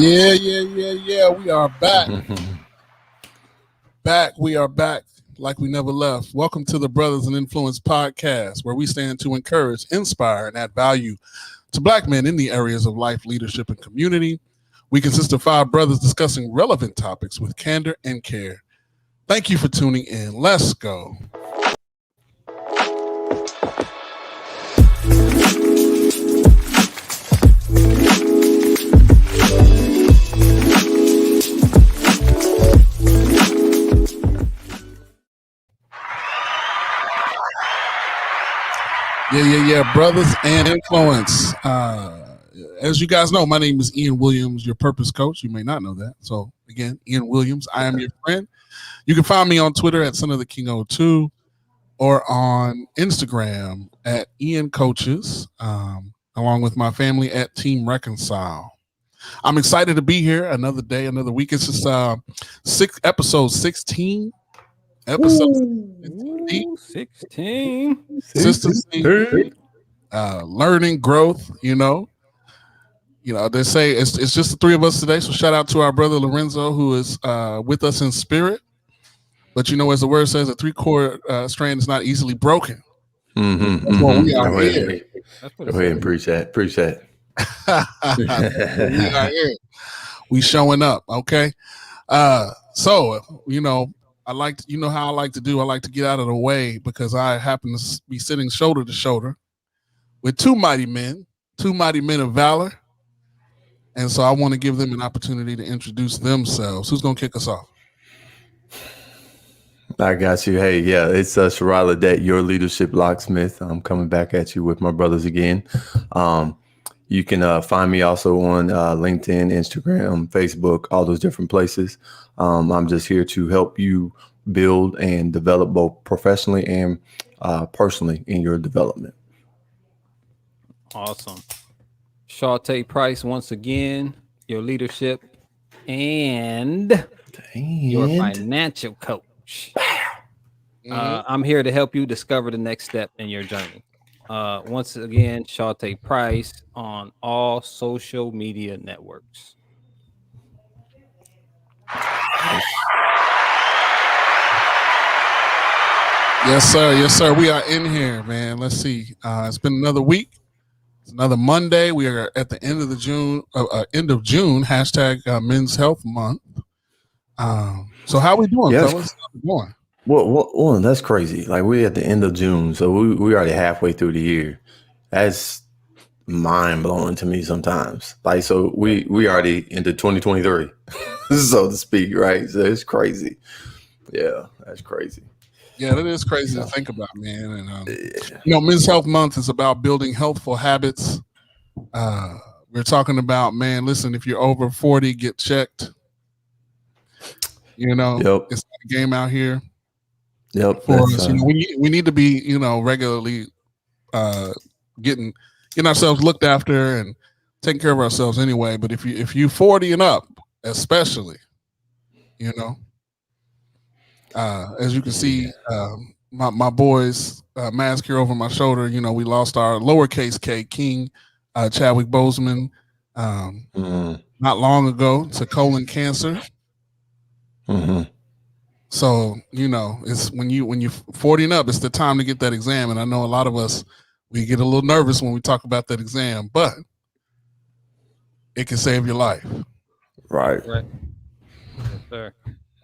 Yeah. We are back. We are back like we never left. Welcome to the Brothers in Influence podcast, where we stand to encourage, inspire, and add value to Black men in the areas of life, leadership, and community. We consist of 5 brothers discussing relevant topics with candor and care. Thank you for tuning in. Let's go. Yeah, brothers and influence. As you guys know, my name is Ian Williams, your purpose coach. You may not know that. So again, Ian Williams, I am your friend. You can find me on Twitter at Son of the King 02 or on Instagram at Ian Coaches, along with my family at Team Reconcile. I'm excited to be here another day, another week. It's just episode 16. Episode 16. Consistency, learning, growth, you know, they say it's just the 3 of us today. So shout out to our brother Lorenzo, who is with us in spirit. But as the word says, a 3-cord strand is not easily broken. We are here. Go ahead and preach that. We are here. We showing up, okay? So I like to, how I like to do. I like to get out of the way because I happen to be sitting shoulder to shoulder with 2 mighty men of valor. And so I want to give them an opportunity to introduce themselves. Who's going to kick us off? I got you. Hey, yeah, it's Sherrod Ledet, your leadership locksmith. I'm coming back at you with my brothers again. You can find me also on LinkedIn, Instagram, Facebook, all those different places. I'm just here to help you build and develop both professionally and personally in your development. Awesome. Shawte Price, once again, your leadership and your financial coach. I'm here to help you discover the next step in your journey. Once again, Shawte Price on all social media networks. Yes, sir. We are in here, man. Let's see. It's been another week. It's another Monday. We are at the end of June. Hashtag Men's Health Month. So how we doing, fellas? How we doing? Well, that's crazy. Like we're at the end of June, so we already halfway through the year. That's mind blowing to me sometimes. Like, so we already into 2023, so to speak, right? So it's crazy. Yeah, that's crazy. Yeah, that is crazy to think about, man. And Men's Health Month is about building healthful habits. We're talking about, man. Listen, if you're over 40, get checked. It's not a game out here. Yep. For us, we need to be, regularly getting ourselves looked after and taking care of ourselves anyway. But if you 40 and up, especially, as you can see, my boys mask here over my shoulder. We lost our lowercase K King, Chadwick Boseman, not long ago to colon cancer. So it's when you're 40 and up, it's the time to get that exam. And I know a lot of us, we get a little nervous when we talk about that exam, but it can save your life. Right. Yes, sir.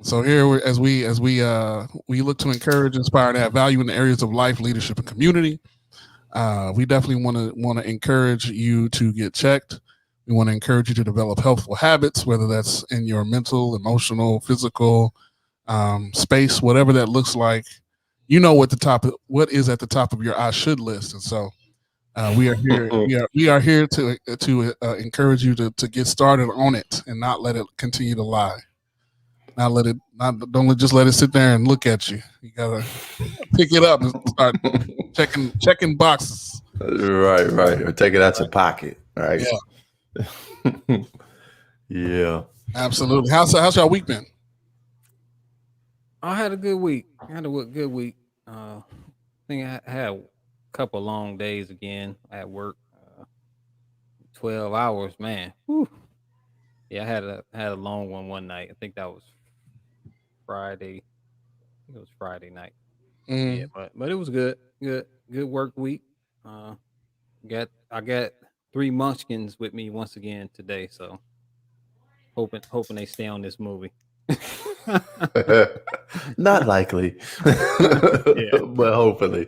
So here, as we look to encourage, inspire, and add value in the areas of life, leadership, and community, we definitely want to encourage you to get checked. We want to encourage you to develop healthful habits, whether that's in your mental, emotional, physical space, whatever that looks like. What is at the top of your I should list, and so we are here. we are here to encourage you to get started on it and not let it continue to lie. Don't just let it sit there and look at you. You gotta pick it up and start checking boxes. Right. Or take it out your pocket. Right. Yeah. Yeah. Absolutely. How's y'all week been? I had a good week. I think I had a couple long days again at work. 12 hours, man. Whew. Yeah, I had a long one night. I think that was Friday. I think it was Friday night. Yeah, but it was good. Good work week. Uh, I got 3 Munchkins with me once again today. So hoping they stay on this movie. Not likely, Yeah. but hopefully.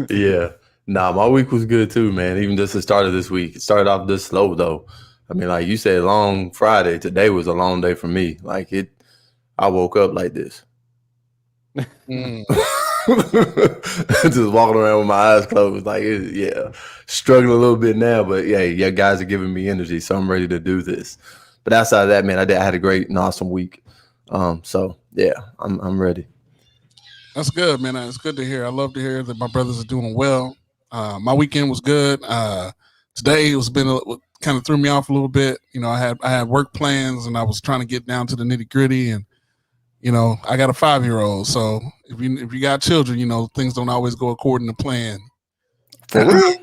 Yeah. Nah, my week was good too, man. Even just the start of this week. It started off this slow though. I mean, like you said, long Friday. Today was a long day for me. Like I woke up like this. Just walking around with my eyes closed. Like, struggling a little bit now, but yeah, guys are giving me energy, so I'm ready to do this. But outside of that, man, I had a great and awesome week. So yeah, I'm ready. That's good, man. It's good to hear. I love to hear that my brothers are doing well. My weekend was good. Today kind of threw me off a little bit. You know, I had work plans and I was trying to get down to the nitty gritty. And you know, I got a 5-year-old, so if you got children, you know, things don't always go according to plan. For real?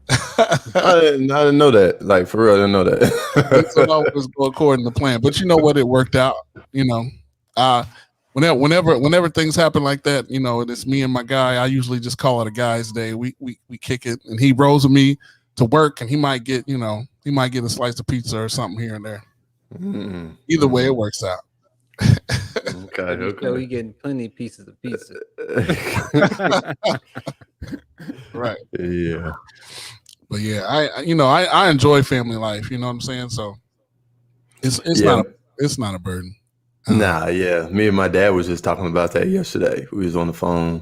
I didn't know that. Like, for real, I didn't know that. Things don't always go according to plan, but you know what? It worked out. You know, whenever things happen like that, you know, and it's me and my guy, I usually just call it a guy's day. We kick it, and he rolls with me to work, and he might get a slice of pizza or something here and there. Either way, it works out. Okay. So we getting plenty of pieces of pizza. Right. Yeah. But yeah, I enjoy family life. You know what I'm saying? So it's not a burden. Nah, yeah. Me and my dad was just talking about that yesterday. We was on the phone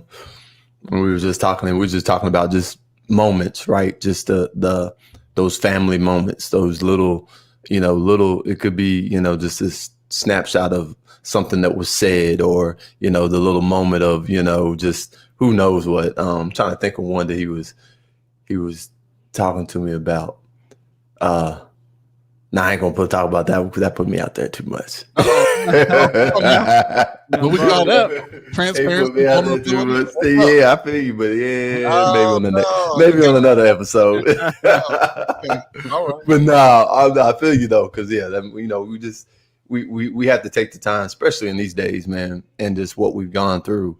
and we were just talking about just moments, right? Just the those family moments, those little, it could be, just this snapshot of something that was said, or, the little moment of, just who knows what. I'm trying to think of one that he was talking to me about. Nah, I ain't gonna talk about that because that put me out there too much. But we call that transparency. Yeah, I feel you, but maybe on another episode. Okay. All right. But I feel you though, because we have to take the time, especially in these days, man, and just what we've gone through.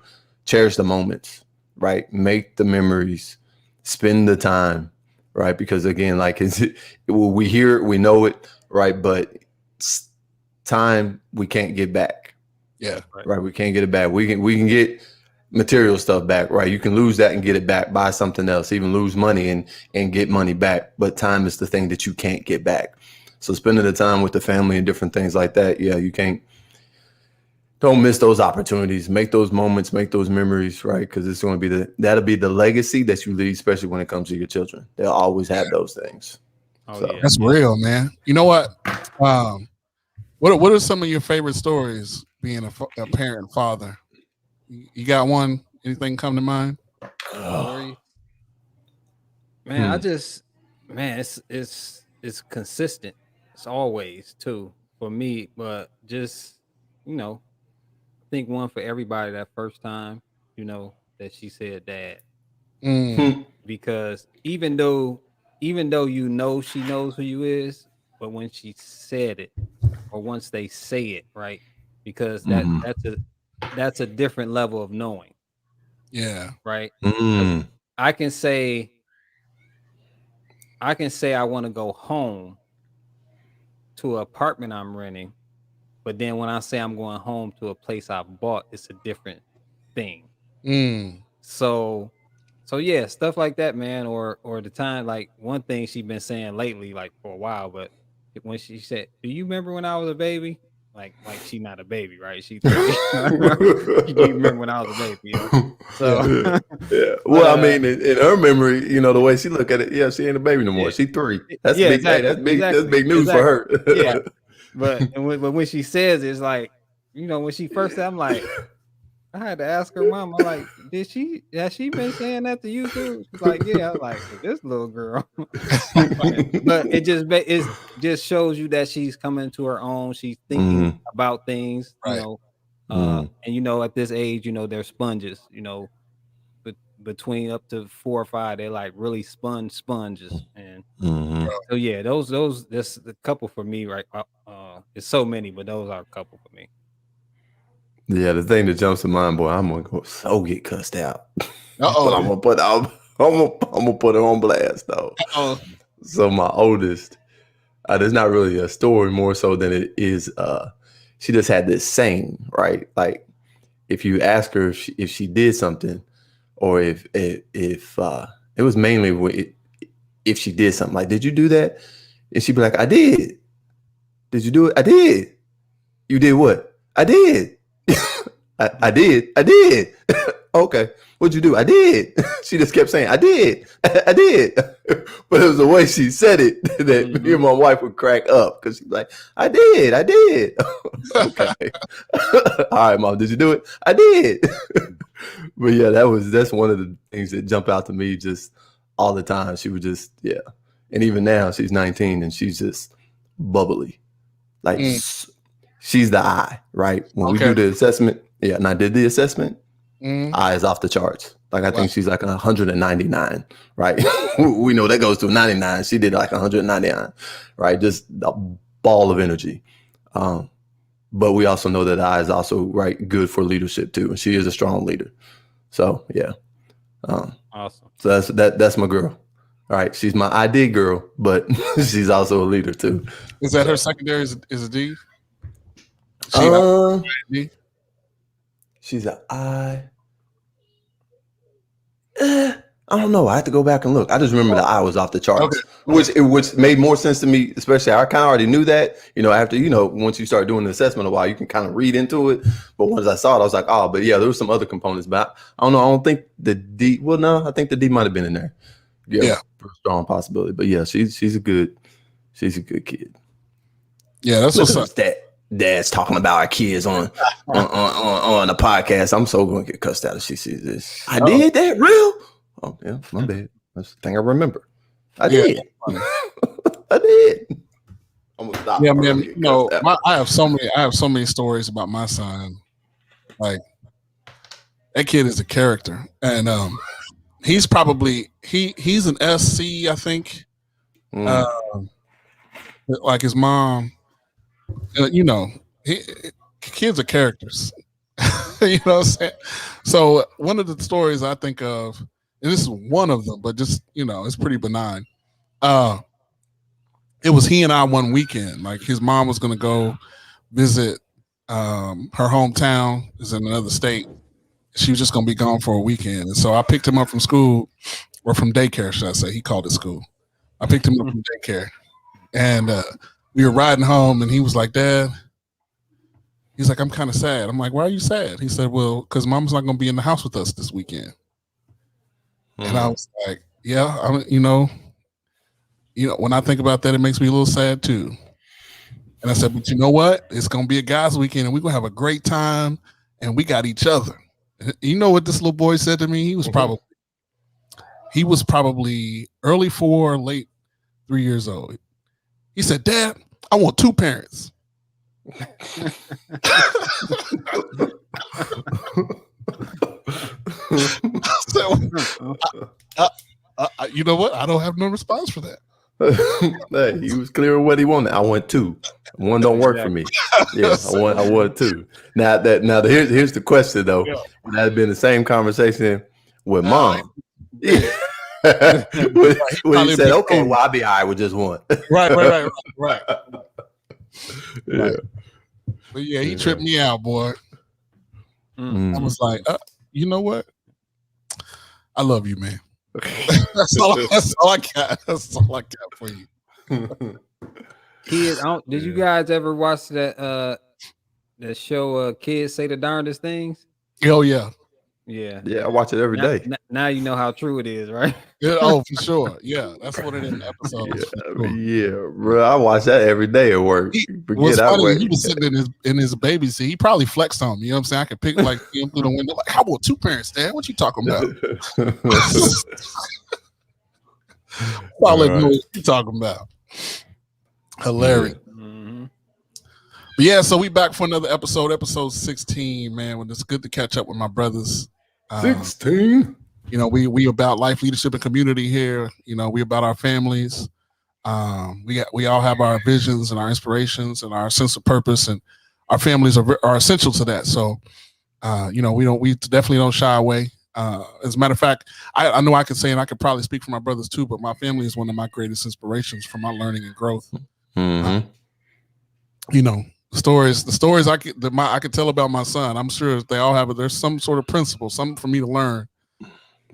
Cherish the moments, right? Make the memories, spend the time. Right, because again, like we hear it, we know it, right? But time we can't get back. Yeah, right. We can't get it back. We can get material stuff back, right? You can lose that and get it back, buy something else, even lose money and get money back. But time is the thing that you can't get back. So spending the time with the family and different things like that, you can't. Don't miss those opportunities. Make those moments, make those memories, right? Because it's going to be that'll be the legacy that you leave, especially when it comes to your children. They'll always have those things. That's real, man. You know what? What are some of your favorite stories being a parent and father? You got one? Anything come to mind? Man, it's consistent. It's always too for me, but just I think one for everybody that first time, that she said dad. Because even though she knows who you is, but when she said it, or once they say it, right? Because that's a different level of knowing. Yeah. Right. I can say I want to go home to an apartment I'm renting. But then when I say I'm going home to a place I bought, it's a different thing. So yeah, stuff like that, man. Or the time, like one thing she's been saying lately, like for a while, but when she said, "Do you remember when I was a baby?" Like she's not a baby, right? She didn't remember when I was a baby. So yeah. Well, I mean, in her memory, the way she look at it, she ain't a baby no more. She's 3. That's big. Exactly, that's big news for her. Yeah. But when she says it, it's like, when she first said, I'm like, I had to ask her mom, I'm like, has she been saying that to you too? She's like, yeah. I was like, this little girl. But it just shows you that she's coming to her own. She's thinking about things, right. And at this age, they're sponges, but between up to 4 or 5, they're like really sponges. And Mhm. so yeah, those that's a couple for me, right? It's so many, but those are a couple for me. Yeah, the thing that jumps to mind, boy, I'm gonna go so get cussed out. But I'm Uh-oh. gonna put it on blast though. Uh-oh. So my oldest, there's not really a story more so than it is. She just had this saying, right? Like if you ask her if she did something, or if it was mainly if she did something, like did you do that? And she'd be like, I did. Did you do it? I did. You did what? I did. I did. I did. Okay. What'd you do? I did. She just kept saying, I did. I did. But it was the way she said it that me and my wife would crack up because she's like, I did. I did. Okay. All right, Mom. Did you do it? I did. But yeah, that's one of the things that jump out to me just all the time. She would just, yeah. And even now she's 19 and she's just bubbly. Like she's the eye, right? When we do the assessment, yeah, and I did the assessment, eye is off the charts. Like I think she's like 199, right? We know that goes to 99. She did like 199, right? Just a ball of energy. But we also know that the eye is also good for leadership too, and she is a strong leader. So yeah, awesome. So that's my girl. All right, she's my ID girl, but she's also a leader too. Is that her secondary? Is a D? She's an I. I don't know. I have to go back and look. I just remember the I was off the charts, which made more sense to me. Especially, I kind of already knew that. After once you start doing the assessment a while, you can kind of read into it. But once I saw it, I was like, oh, but yeah, there were some other components. But I don't know. I don't think the D. Well, no, I think the D might have been in there. Yeah, for a strong possibility. But yeah, she's a good kid. Yeah, that's what's up. Dad's talking about our kids on the podcast. I'm so going to get cussed out if she sees this. I did that real? Oh yeah, my bad. That's the thing I remember. I did. I did. I'm gonna stop. Yeah, man. I have so many stories about my son. Like that kid is a character, and he's probably he's an SC, I think. Like his mom. Kids are characters. You know what I'm saying? So one of the stories I think of, and this is one of them, but just it's pretty benign. It was he and I one weekend. Like his mom was gonna go visit her hometown, is in another state. She was just gonna be gone for a weekend. And so I picked him up from school, or from daycare, should I say. He called it school. I picked him up from daycare. And we were riding home, and he was like, Dad, he's like, I'm kind of sad. I'm like, why are you sad? He said, well, because Mom's not going to be in the house with us this weekend. And I was like, yeah, when I think about that, it makes me a little sad too. And I said, but you know what? It's going to be a guys' weekend, and we're going to have a great time, and we got each other. You know what this little boy said to me? He was probably early 4, late 3 years old. He said, Dad, I want 2 parents. You know what? I don't have no response for that. Hey, he was clear on what he wanted. I want 2. One don't work for me. Yeah, I want 2. Now here's the question though. Yeah. Would that have been the same conversation with Mom? Yeah. when he said, okay, well, I'll be all right with just 1. Right. Yeah. But yeah, he tripped me out, boy. I was like, you know what? I love you, man. That's all I got. That's all I got for you. Kids, did you guys ever watch that show Kids Say the Darndest Things? Oh yeah. Yeah, I watch it every day. Now you know how true it is, right? Yeah, for sure. Yeah, that's what it is in the episode. Yeah, bro, I watch that every day at work. He was sitting in his baby seat. He probably flexed on me. You know what I'm saying? I could pick him through the window. Like, how about 2 parents, Dad? What you talking about? Probably know what you talking about. Hilarious. But yeah, so we back for another episode 16, man. When it's good to catch up with my brothers. 16. we about life, leadership, and community here. We about our families. We all have our visions and our inspirations and our sense of purpose, and our families are essential to that. So, we definitely don't shy away. As a matter of fact, I know I can say, and I could probably speak for my brothers too, but my family is one of my greatest inspirations for my learning and growth. Mm-hmm. The stories I could tell about my son. I'm sure they all have. There's some sort of principle, something for me to learn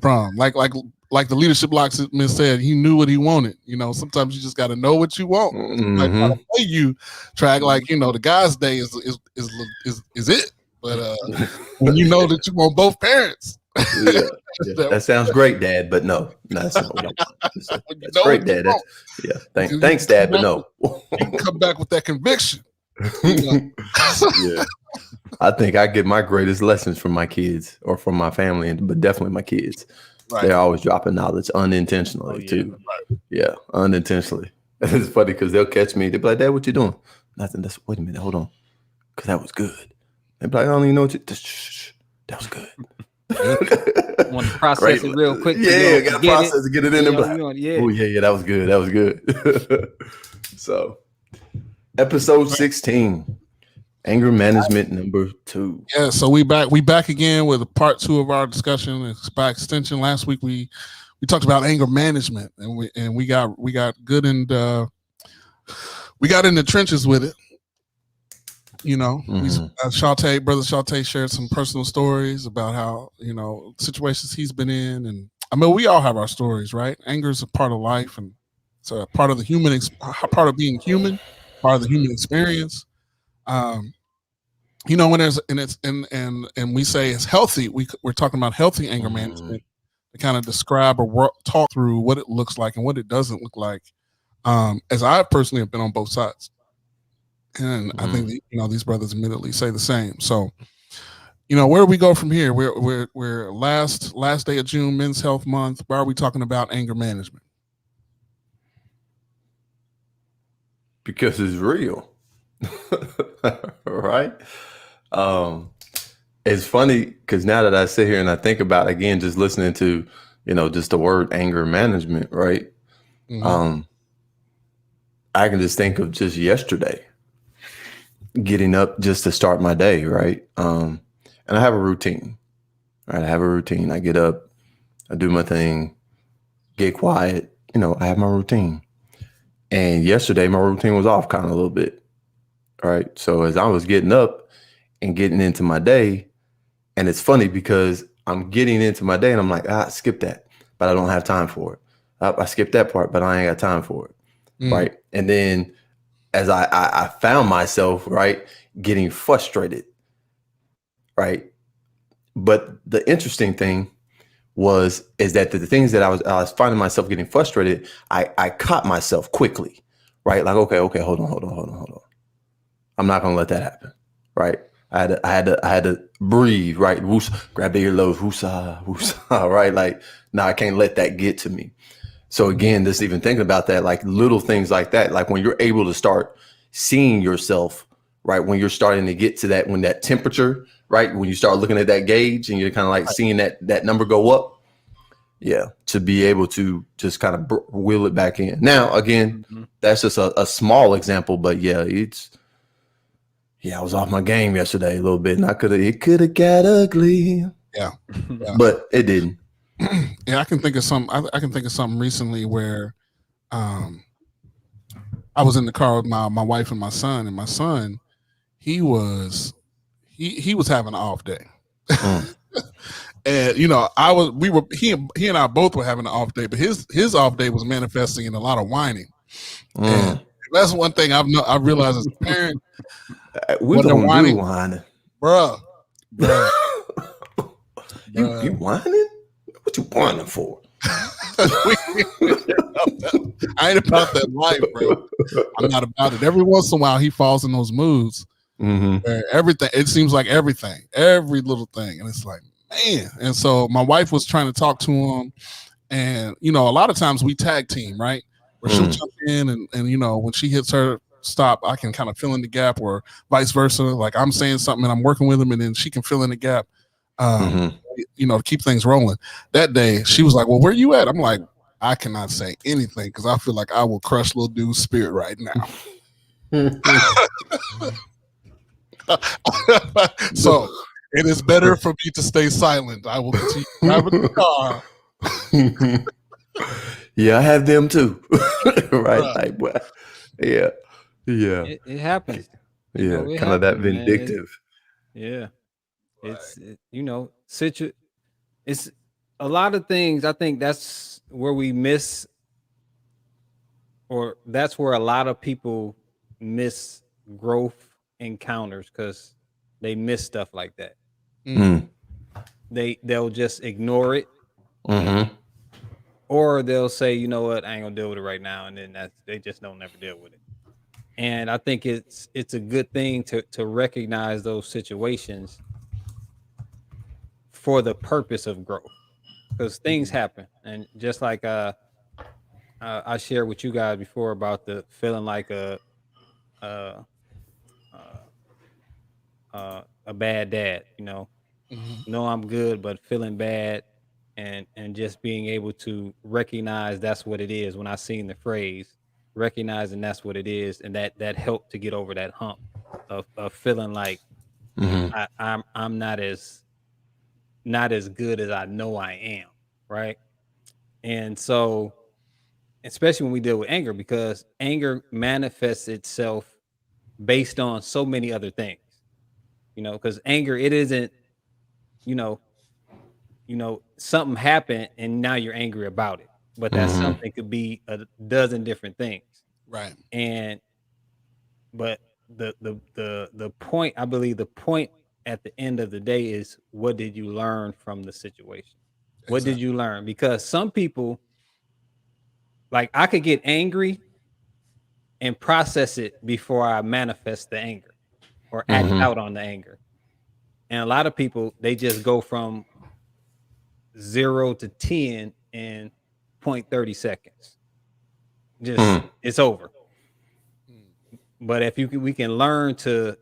from. Like the leadership locksmith said, he knew what he wanted. Sometimes you just got to know what you want. Like the way you track, the guy's day is it. But when you know that you want both parents. Yeah. That sounds great, Dad, but no. That's great, Dad. Thanks, Dad, but no. You can come back with that conviction. Yeah. I think I get my greatest lessons from my kids or from my family, but definitely my kids. Right. They're always dropping knowledge unintentionally too. Right. Yeah, unintentionally. It's funny because they'll catch me. They'll be like, Dad, what you doing? Nothing. Wait a minute, hold on. Because that was good. They'll be like, I don't even know what that was good. Want to process it real quick. Yeah, got to process it, get it in there. Oh, yeah, that was good. That was good. So, episode 16, anger management number 2. Yeah, so we back again with part 2 of our discussion. It's by extension. Last week we talked about anger management, and we got good, and we got in the trenches with it. Brother Shante shared some personal stories about how, situations he's been in. And I mean, we all have our stories, right? Anger is a part of life, and it's a part of the part of being human, part of the human experience. When there's, and we say it's healthy, we're talking about healthy anger management to kind of describe or talk through what it looks like and what it doesn't look like. As I personally have been on both sides. And I think these brothers admittedly say the same. So, where do we go from here? We're last day of June, Men's Health Month. Why are we talking about anger management? Because it's real, right? It's funny because now that I sit here and I think about, again, just listening to, just the word anger management, right? Mm-hmm. I can just think of just yesterday. Getting up just to start my day, right? And I have a routine, right? I get up, I do my thing, get quiet. I have my routine. And yesterday, my routine was off kind of a little bit, right? So as I was getting up and getting into my day, and it's funny because I'm getting into my day and I'm like, skip that, but I don't have time for it. I skipped that part, but I ain't got time for it, right? And then as I found myself, right, getting frustrated, right? But the interesting thing is that the things that I was finding myself getting frustrated, I caught myself quickly, right? Like, okay, hold on. I'm not gonna let that happen, right? I had to breathe, right? Woosah, grab the earlobes, woosah, right? Like, I can't let that get to me. So again, just even thinking about that, like little things like that, like when you're able to start seeing yourself, right? When you're starting to get to that, when that temperature, right? When you start looking at that gauge and you're kind of like seeing that number go up. Yeah. To be able to just kind of wheel it back in. Now, again, that's just a small example, but yeah, I was off my game yesterday a little bit and it could have got ugly. Yeah. But it didn't. Yeah, I can think of something recently where I was in the car with my wife and my son, and my son, he was having an off day. And he and I both were having an off day, but his off day was manifesting in a lot of whining. And that's one thing I've realized as a parent. We don't whining, bruh. You whining? What you whining for? I ain't about that life, bro. I'm not about it. Every once in a while, he falls in those moods. Where everything, it seems like every little thing, and it's like, man. And so my wife was trying to talk to him, and a lot of times we tag team, right? Where she'll jump in, and when she hits her stop, I can kind of fill in the gap, or vice versa. Like I'm saying something and I'm working with him, and then she can fill in the gap. To keep things rolling. That day, she was like, well, where you at? I'm like, I cannot say anything because I feel like I will crush little dude's spirit right now. So it is better for me to stay silent. I will continue driving the car. Yeah, I have them too. Right? Like, what? Yeah. It happens. Yeah, kind of that vindictive. It's it's a lot of things. I think that's where we miss, or that's where a lot of people miss growth encounters because they miss stuff like that. They'll just ignore it, or they'll say, you know what, I ain't gonna deal with it right now, and then they just don't never deal with it. And I think it's a good thing to recognize those situations for the purpose of growth, because things happen. And just like I shared with you guys before about the feeling like a bad dad, know I'm good, but feeling bad, and just being able to recognize that's what it is. When I seen the phrase, recognizing that's what it is, and that helped to get over that hump of feeling like I'm not as good as I know I am, right? And so, especially when we deal with anger, because anger manifests itself based on so many other things, because anger, it isn't, something happened and now you're angry about it, but that something could be a dozen different things, right? But the point, I believe the point at the end of the day is, what did you learn from the situation? Exactly. What did you learn? Because some people, like, I could get angry and process it before I manifest the anger or act out on the anger. And a lot of people, they just go from 0 to 10 in 0.30 seconds. Just it's over. But if we can learn to,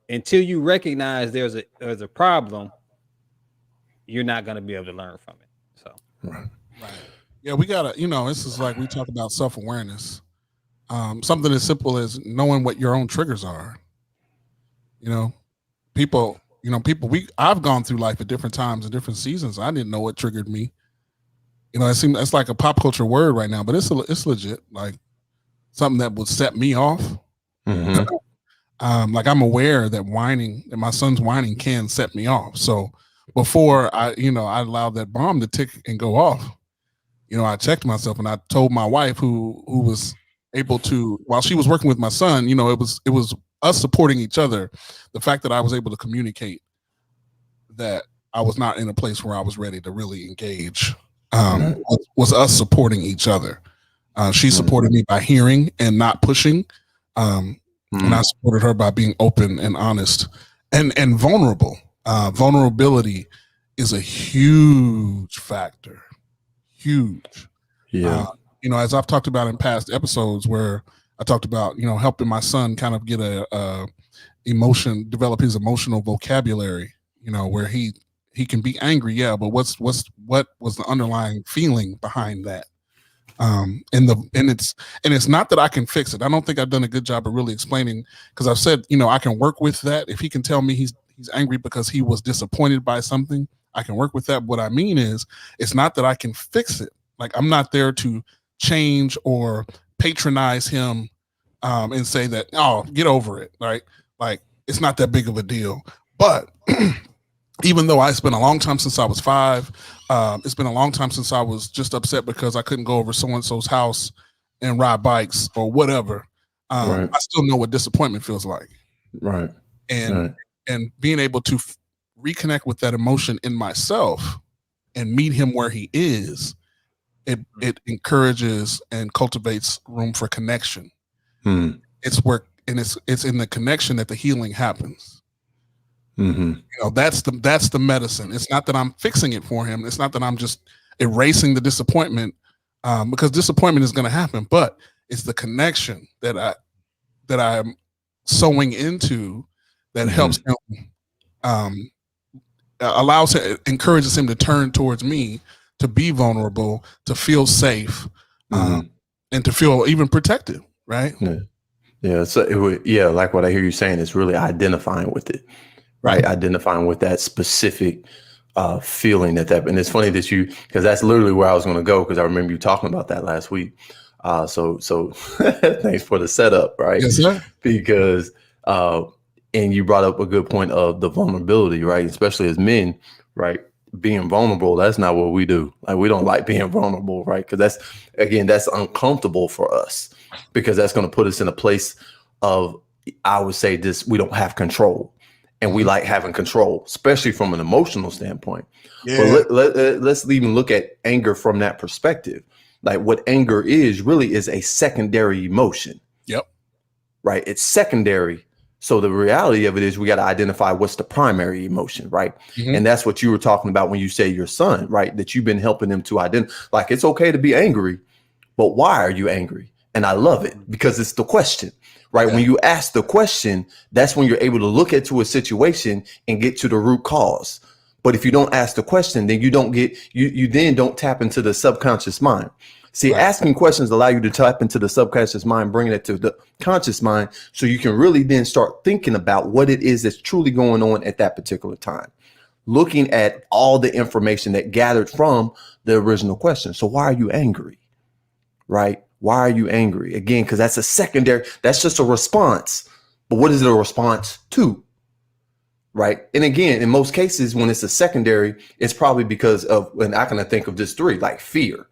until you recognize there's a problem, you're not going to be able to learn from it. So right. Yeah, we gotta, this is like we talk about self-awareness. Something as simple as knowing what your own triggers are. People, I've gone through life at different times and different seasons. I didn't know what triggered me. It's like a pop culture word right now, but it's legit, like something that would set me off. Like I'm aware that my son's whining can set me off. So before I allowed that bomb to tick and go off, I checked myself, and I told my wife, who was able to, while she was working with my son, it was us supporting each other. The fact that I was able to communicate that I was not in a place where I was ready to really engage was us supporting each other. She supported me by hearing and not pushing. And I supported her by being open and honest and vulnerable. Vulnerability is a huge factor. Huge. Yeah. As I've talked about in past episodes, where I talked about, helping my son kind of get develop his emotional vocabulary, where he can be angry. Yeah. But what was the underlying feeling behind that? And it's not that I can fix it. I don't think I've done a good job of really explaining, because I've said, I can work with that. If he can tell me he's angry because he was disappointed by something, I can work with that. What I mean is, it's not that I can fix it. Like, I'm not there to change or patronize him and say that, oh, get over it, right? Like, it's not that big of a deal. But even though I spent a long time since I was 5, it's been a long time since I was just upset because I couldn't go over so-and-so's house and ride bikes or whatever. I still know what disappointment feels like. Right. And being able to reconnect with that emotion in myself and meet him where he is, it encourages and cultivates room for connection. It's where, and it's in the connection that the healing happens. That's the medicine. It's not that I'm fixing it for him. It's not that I'm just erasing the disappointment, because disappointment is going to happen, but it's the connection that I'm sowing into that helps him encourages him to turn towards me, to be vulnerable, to feel safe, and to feel even protected, right? Yeah. So like what I hear you saying is really identifying with it, right? Identifying with that specific feeling and it's funny that because that's literally where I was going to go, because I remember you talking about that last week. So thanks for the setup, right? Yes, sir. Because and you brought up a good point of the vulnerability, right? Especially as men, right? Being vulnerable, that's not what we do. Like, we don't like being vulnerable, right? Because that's uncomfortable for us, because that's going to put us in a place of, I would say, we don't have control, and we like having control, especially from an emotional standpoint. Yeah. But let's even look at anger from that perspective. Like, what anger is really is a secondary emotion. Yep. Right. It's secondary. So the reality of it is we got to identify what's the primary emotion, right? And that's what you were talking about when you say your son, right? That you've been helping them to identify. Like, it's okay to be angry, but why are you angry? And I love it, because it's the question, right? Yeah. When you ask the question, that's when you're able to look into a situation and get to the root cause. But if you don't ask the question, then you then don't tap into the subconscious mind. See, asking questions allow you to tap into the subconscious mind, bringing it to the conscious mind, so you can really then start thinking about what it is that's truly going on at that particular time. Looking at all the information that gathered from the original question. So why are you angry? Right? Why are you angry? Again, because that's a secondary, that's just a response. But what is it a response to? Right. And again, in most cases, when it's a secondary, it's probably because of, and I can think of just three, like fear.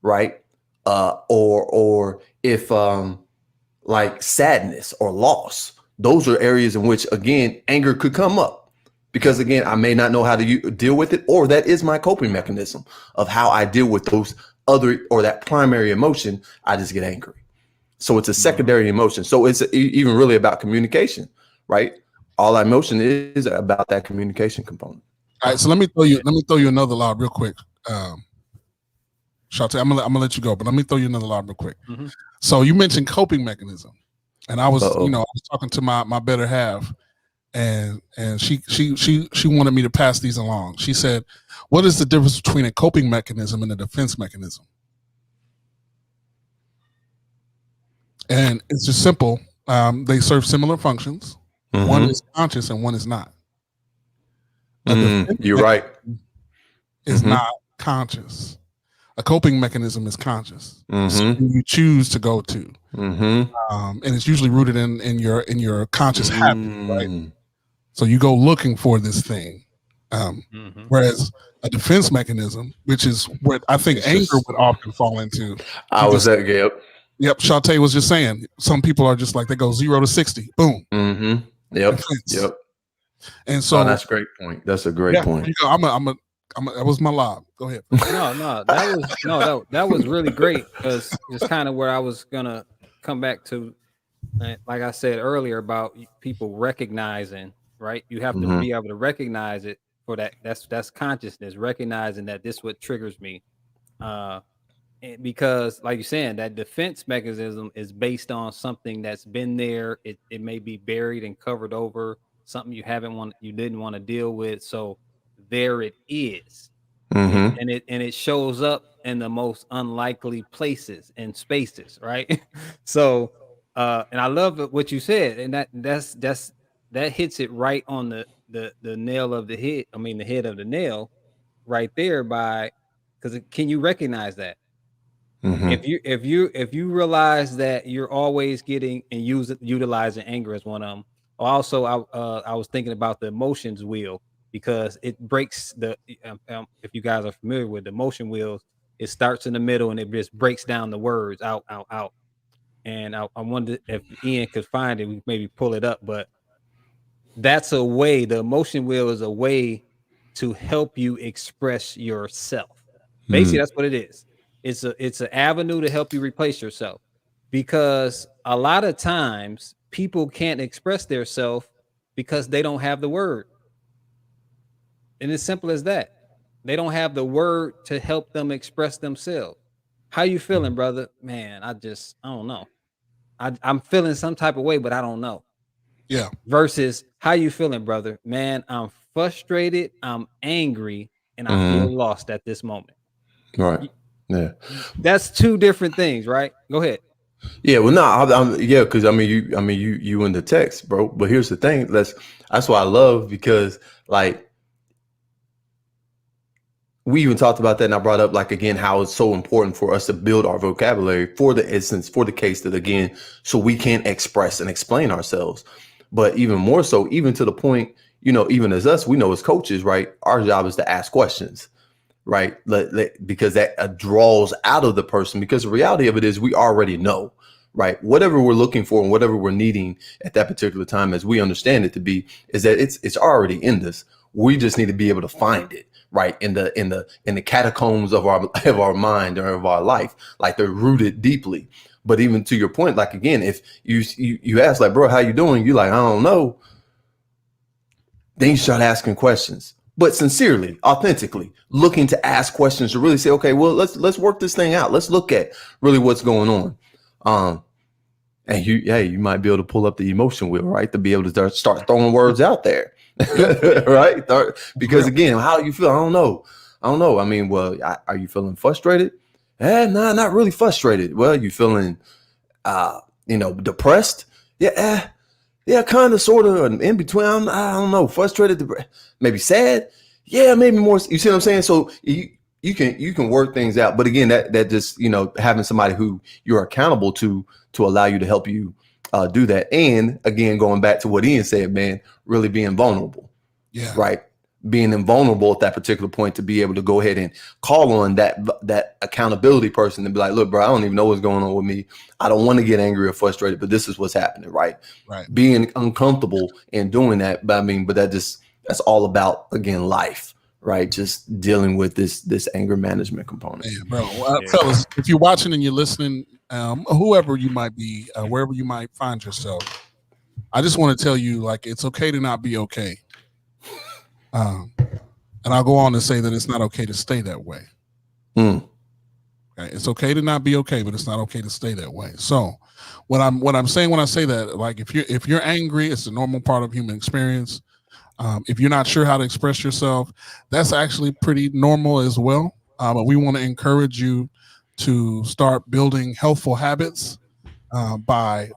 Right. Or if like sadness or loss, those are areas in which, again, anger could come up, because, again, I may not know how to deal with it, or that is my coping mechanism of how I deal with those that primary emotion. I just get angry. So it's a secondary emotion. So it's even really about communication. Right. All emotion is about that communication component. All right. So let me throw you another lob real quick. Shante, I'm gonna let you go, but let me throw you another lob real quick. So you mentioned coping mechanism, and I was, I was talking to my better half, and she wanted me to pass these along. She said, "What is the difference between a coping mechanism and a defense mechanism?" And it's just simple. They serve similar functions. One is conscious and one is not. You're right. Is not conscious. A coping mechanism is conscious. So you choose to go to, and it's usually rooted in your conscious habit, right? So you go looking for this thing, whereas a defense mechanism, which is what I think anger would often fall into. Yep. Shante was just saying, some people are just like, they go 0 to 60, boom. Yep. And so that's a great point. That's a great point. You know, that was my lob. Go ahead. That was really great, because it's kind of where I was gonna come back to. Like I said earlier about people recognizing, right? You have to be able to recognize it for that. That's consciousness, recognizing that this what triggers me. Because, like you're saying, that defense mechanism is based on something that's been there. It may be buried and covered over, something you didn't want to deal with. So there it is. And it shows up in the most unlikely places and spaces, right? So and I love what you said, and that hits it right on the nail of the head. I mean, the head of the nail right there, because can you recognize that? If you realize that you're always getting and utilizing anger as one of them. Also, I was thinking about the emotions wheel, because it breaks if you guys are familiar with the emotion wheels, it starts in the middle and it just breaks down the words out. And I wonder if Ian could find it, we maybe pull it up, but that's a way. The emotion wheel is a way to help you express yourself. Basically, that's what it is. It's an avenue to help you replace yourself, because a lot of times people can't express their self because they don't have the word. And it's simple as that. They don't have the word to help them express themselves. How you feeling, brother? Man, I don't know. I'm feeling some type of way, but I don't know. Yeah. Versus, how you feeling, brother? Man, I'm frustrated, I'm angry, and I feel lost at this moment. Right. Yeah. That's two different things, right? Go ahead. Yeah. Well, no, yeah, because you in the text, bro. But here's the thing. That's what I love, because like we even talked about that, and I brought up, like, again, how it's so important for us to build our vocabulary for the instance, for the case that, again, so we can express and explain ourselves. But even more so, even to the point, even as us, we know as coaches, right? Our job is to ask questions, right? Because that draws out of the person, because the reality of it is we already know, right? Whatever we're looking for and whatever we're needing at that particular time, as we understand it to be, is that it's already in this. We just need to be able to find it, right, in the catacombs of our mind or of our life, like they're rooted deeply. But even to your point, like, again, if you ask, like, bro, how you doing? You like, I don't know. Then you start asking questions, but sincerely, authentically, looking to ask questions to really say, okay, well, let's work this thing out. Let's look at really what's going on. And you might be able to pull up the emotion wheel, right, to be able to start throwing words out there, right? Because again, how do you feel? I don't know. I mean, well, are you feeling frustrated? Nah, not really frustrated. Well, you feeling, depressed? Yeah, kind of, sort of, in between. I don't know, frustrated, maybe sad. Yeah, maybe more. You see what I'm saying? So you can work things out. But again, that just, having somebody who you're accountable to allow you to help you do that. And again, going back to what Ian said, man, really being vulnerable. Yeah. Right. Being invulnerable at that particular point to be able to go ahead and call on that accountability person and be like, look, bro, I don't even know what's going on with me. I don't want to get angry or frustrated, but this is what's happening. Right. Being uncomfortable in doing that. But that's all about, again, life. Right. Just dealing with this anger management component. Yeah, bro. Fellas, if you're watching and you're listening, whoever you might be, wherever you might find yourself, I just want to tell you, like, it's okay to not be okay. And I'll go on to say that it's not okay to stay that way. Okay? It's okay to not be okay, but it's not okay to stay that way. So what I'm saying when I say that, like, if you're angry, it's a normal part of human experience. If you're not sure how to express yourself, that's actually pretty normal as well. But we want to encourage you to start building healthful habits by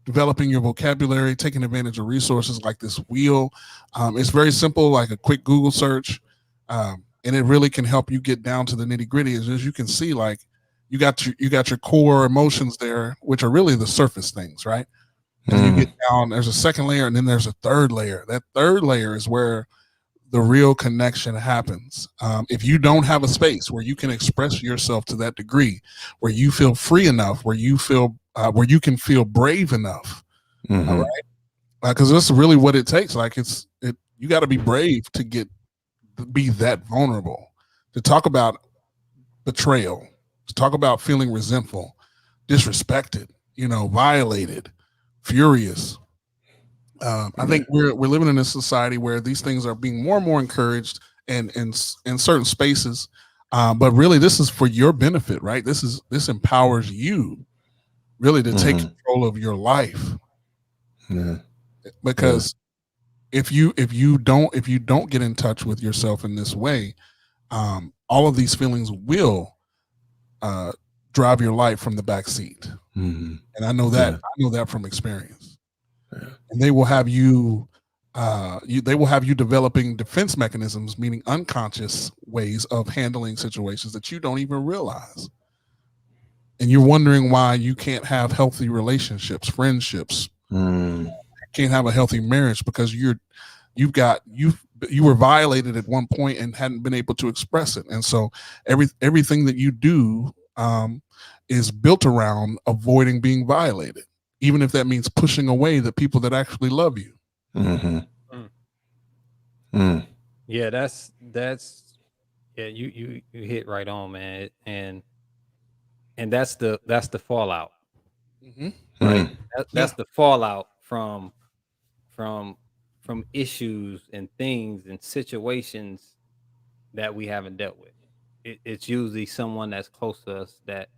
developing your vocabulary, taking advantage of resources like this wheel. It's very simple, like a quick Google search, and it really can help you get down to the nitty gritty. As you can see, like, you got your core emotions there, which are really the surface things, right? And you get down, there's a second layer, and then there's a third layer. That third layer is where the real connection happens. If you don't have a space where you can express yourself to that degree, where you feel free enough, where you can feel brave enough, all right? Because that's really what it takes. Like, you got to be brave to be that vulnerable, to talk about betrayal, to talk about feeling resentful, disrespected, violated, furious. I think we're living in a society where these things are being more and more encouraged and in certain spaces. But really, this is for your benefit, right? This empowers you really to take control of your life. Because if you don't get in touch with yourself in this way, all of these feelings will drive your life from the back seat. And I know that from experience. And they will have you developing defense mechanisms, meaning unconscious ways of handling situations that you don't even realize. And you're wondering why you can't have healthy relationships, friendships, can't have a healthy marriage, because you were violated at one point and hadn't been able to express it. And so everything that you do is built around avoiding being violated, even if that means pushing away the people that actually love you. Yeah, that's yeah, you hit right on, man. And that's the fallout. Right? That's the fallout from issues and things and situations that we haven't dealt with. It's usually someone that's close to us that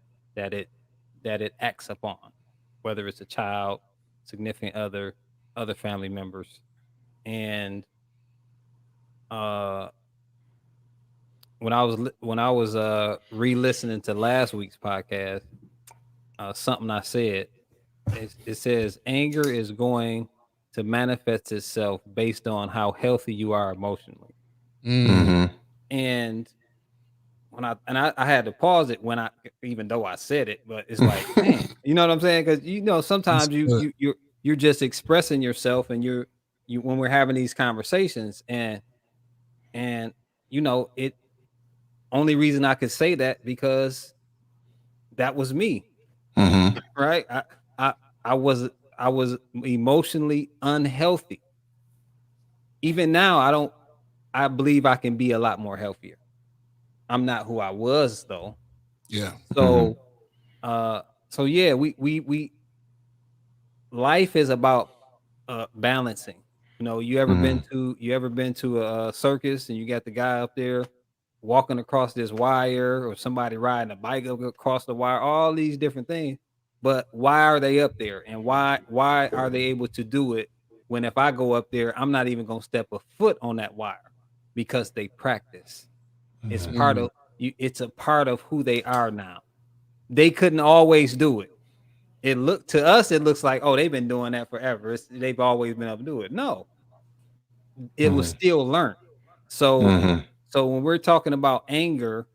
it acts upon, whether it's a child, significant other family members. And when I was re-listening to last week's podcast, something I said, it says anger is going to manifest itself based on how healthy you are emotionally. And when I had to pause it when even though I said it, but it's like, man, you know what I'm saying? Because sometimes you're just expressing yourself, and you when we're having these conversations, and it only reason I could say that because that was me, right? I was emotionally unhealthy. Even now, I believe I can be a lot more healthier. I'm not who I was though. Yeah. So, so yeah, we life is about balancing. You ever been to a circus and you got the guy up there walking across this wire, or somebody riding a bike across the wire, all these different things. But why are they up there, and why are they able to do it when if I go up there, I'm not even going to step a foot on that wire? Because they practice. It's part of you. It's a part of who they are now. They couldn't always do it. It looks like, oh, they've been doing that forever. They've always been able to do it. No, it was still learned. So, so when we're talking about anger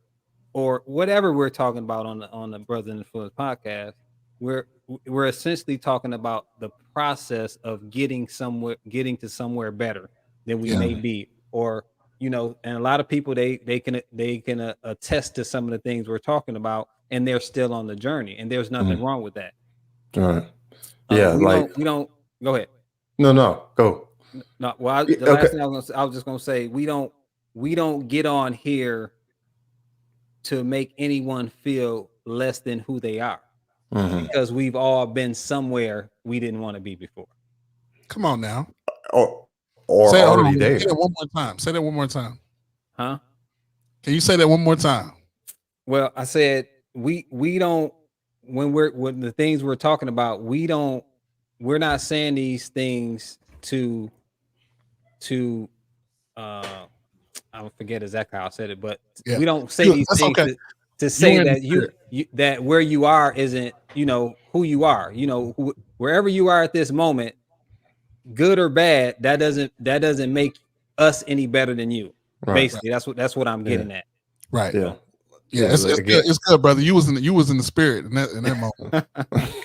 or whatever we're talking about on the Brother Influence podcast, we're essentially talking about the process of getting to somewhere better than we may be, or and a lot of people they can attest to some of the things we're talking about, and they're still on the journey, and there's nothing wrong with that. All right. Yeah, we don't go ahead. No, go. No, well, last thing I was just gonna say, we don't get on here to make anyone feel less than who they are, because we've all been somewhere we didn't want to be before. Come on now. Or say already there. Say that one more time. Say that one more time. Huh? Can you say that one more time? Well, I said we don't, when the things we're talking about, we're not saying these things to I forget exactly how I said it, but we don't say these things to say that that where you are isn't who you are. Wherever you are at this moment, good or bad, that doesn't make us any better than you. Right. Basically, that's what I'm getting at. Right. Yeah. Yeah, it's good, brother. You was in the spirit in that moment.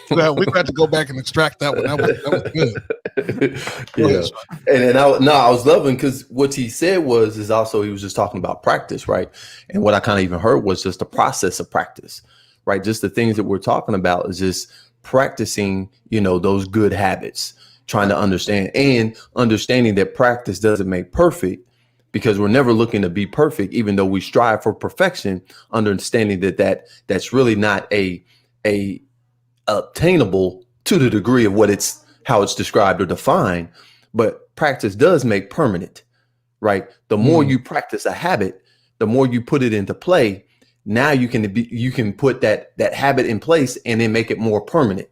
We got to go back and extract that one. That was good. And I was loving, because what he said is also, he was just talking about practice, right? And what I kind of even heard was just the process of practice, right? Just the things that we're talking about is just practicing, those good habits, trying to understand, and understanding that practice doesn't make perfect. Because we're never looking to be perfect, even though we strive for perfection, understanding that's really not a obtainable to the degree of how it's described or defined. But practice does make permanent, right? The more you practice a habit, the more you put it into play. Now you can put that habit in place and then make it more permanent,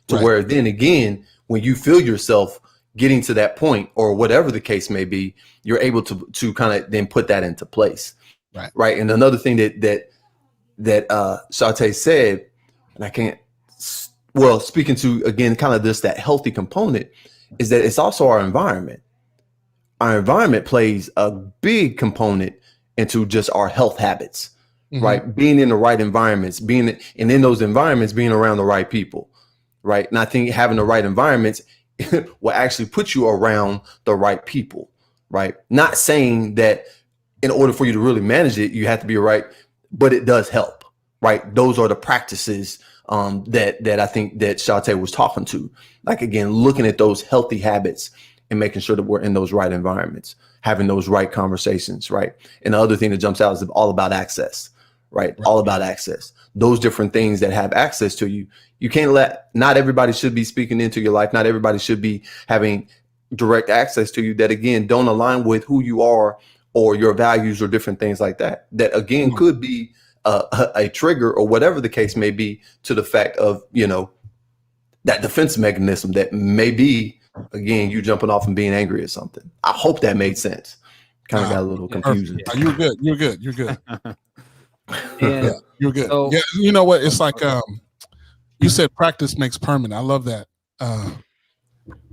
to where then again, when you feel yourself getting to that point, or whatever the case may be, you're able to kind of then put that into place. Right. And another thing that Shante said, and I can't, speaking to, again, kind of that healthy component, is that it's also our environment. Our environment plays a big component into just our health habits, right? Being in the right environments, and in those environments, being around the right people, right? And I think having the right environments will actually put you around the right people, right? Not saying that in order for you to really manage it, you have to be right, but it does help, right? Those are the practices that I think that Shante was talking to. Like, again, looking at those healthy habits and making sure that we're in those right environments, having those right conversations, right? And the other thing that jumps out is all about access, right? All about access. Those different things that have access to you. You can't not everybody should be speaking into your life. Not everybody should be having direct access to you that, again, don't align with who you are or your values or different things like that. That, again, could be a trigger, or whatever the case may be, to the fact of, that defense mechanism that may be, again, you jumping off and being angry or something. I hope that made sense. Kind of got a little confusing. You're good. You're good. You're good. And You're good. so- Yeah, you know what? It's like you said practice makes permanent. I love that.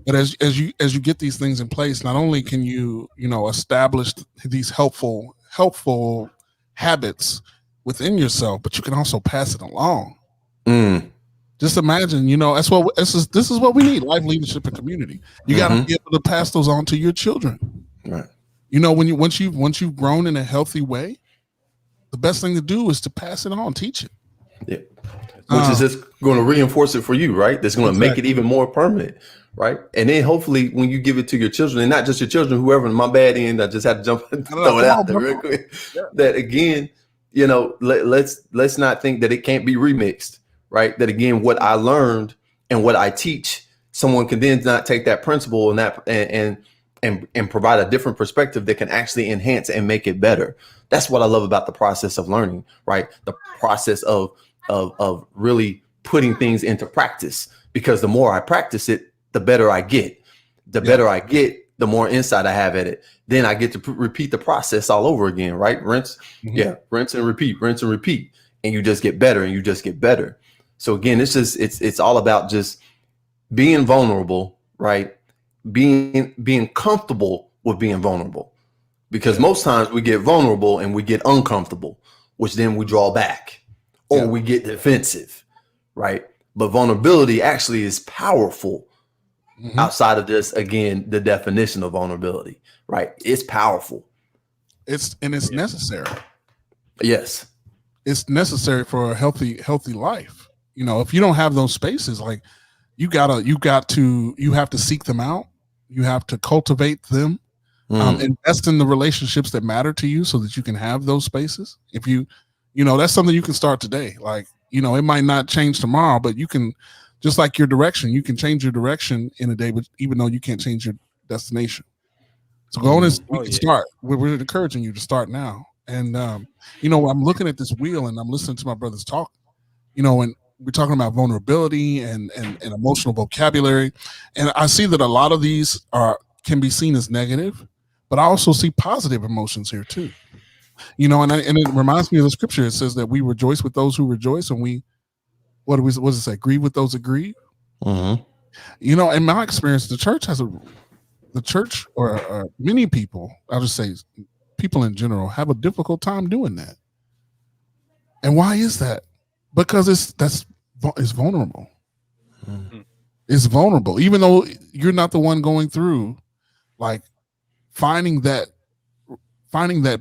But as you get these things in place, not only can you establish these helpful habits within yourself, but you can also pass it along. Just imagine, this is what we need: life, leadership, and community. You got to be able to pass those on to your children. Right. Once you've grown in a healthy way, the best thing to do is to pass it on, teach it. Yeah. Which is just going to reinforce it for you, right? That's going to make it even more permanent, right? And then hopefully when you give it to your children, and not just your children, whoever, in my bad end, I just had to jump and throw it out there real quick. Yeah. That again, let's not think that it can't be remixed, right? That again, what I learned and what I teach, someone can then not take that principle and provide a different perspective that can actually enhance and make it better. That's what I love about the process of learning, right? The process of really putting things into practice, because the more I practice it, the better I get. The better I get, the more insight I have at it. Then I get to repeat the process all over again, right? Rinse and repeat. And you just get better and you just get better. So again, it's all about just being vulnerable, right? Being comfortable with being vulnerable, because most times we get vulnerable and we get uncomfortable, which then we draw back or we get defensive, right? But vulnerability actually is powerful. Outside of this, again, the definition of vulnerability, right? It's powerful. It's necessary. Yes. It's necessary for a healthy life. If you don't have those spaces, like you have to seek them out. You have to cultivate them, invest in the relationships that matter to you so that you can have those spaces. If that's something you can start today. Like, it might not change tomorrow, but you can, just like your direction, you can change your direction in a day, but even though you can't change your destination. So go on and start. We're encouraging you to start now. And, I'm looking at this wheel and I'm listening to my brothers talk, and we're talking about vulnerability and emotional vocabulary. And I see that a lot of these can be seen as negative, but I also see positive emotions here too. And it reminds me of the scripture. It says that we rejoice with those who rejoice, and what does it say? Grieve with those that grieve. In my experience, the church or many people, I'll just say people in general, have a difficult time doing that. And why is that? Because it's vulnerable. It's vulnerable, even though you're not the one going through, like finding that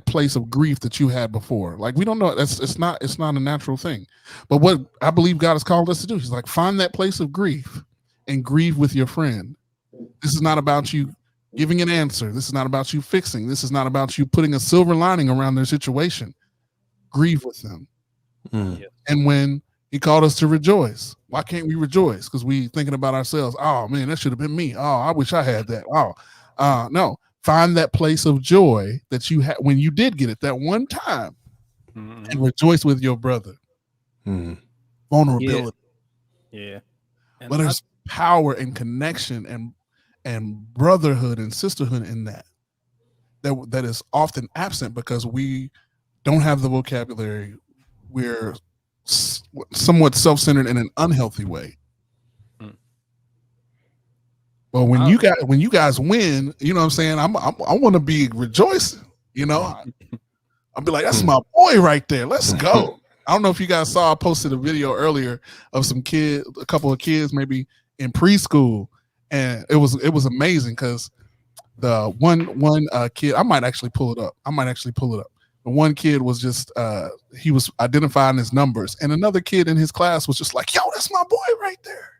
place of grief that you had before. Like, we don't know. It's not a natural thing. But what I believe God has called us to do, He's like, find that place of grief and grieve with your friend. This is not about you giving an answer. This is not about you fixing. This is not about you putting a silver lining around their situation. Grieve with them. And when He called us to rejoice, why can't we rejoice? Because we thinking about ourselves. Oh man, that should have been me. Oh, I wish I had that. No. Find that place of joy that you had when you did get it that one time, and rejoice with your brother. Vulnerability. Yeah. But there's power and connection and brotherhood and sisterhood in that is often absent because we don't have the vocabulary. We're somewhat self-centered in an unhealthy way. But when you guys win, you know what I'm saying? I want to be rejoicing. I'll be like, that's my boy right there. Let's go. I don't know if you guys saw, I posted a video earlier of a couple of kids maybe in preschool, and it was amazing because the one kid, I might actually pull it up. The one kid was just he was identifying his numbers, and another kid in his class was just like, yo, that's my boy right there.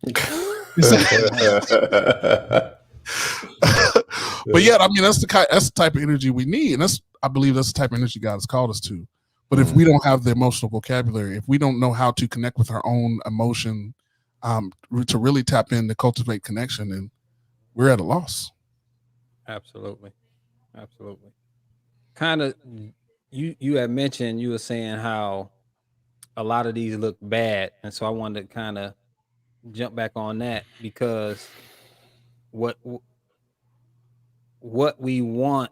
But yeah, I mean, that's the type of energy we need, and I believe that's the type of energy God has called us to. But if we don't have the emotional vocabulary, if we don't know how to connect with our own emotion, to really tap in to cultivate connection, then we're at a loss. Absolutely. Kind of, you had mentioned, you were saying how a lot of these look bad, and so I wanted to kind of jump back on that, because what we want